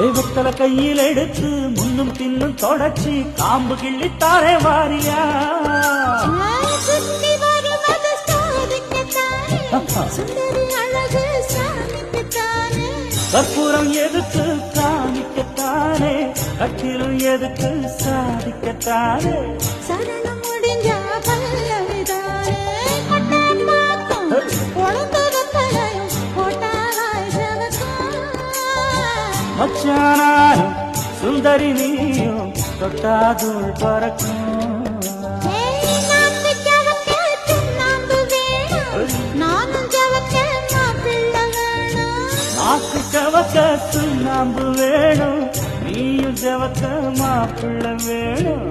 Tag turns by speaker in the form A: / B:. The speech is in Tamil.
A: வெத்தல கையில் எடுத்து முன்னும் பின்னும் தொடச்சி காம்பு கிள்ளித்தாரே வாரியா கற்பூரம் எதுக்கு காமிக்கத்தானே கட்டிலும் எதுக்கு சாதிக்கத்தானே
B: சரணம் முடிஞ்ச பல்லவிதானே
A: மச்சானாரும் சுந்தரி நீயும் தொட்டாதுள் பறக்கும் நாக்கு கவக்க சுண்ணாம்பு வேணும் நீயும் ஜவக்க மாப்பிள்ள வேணும்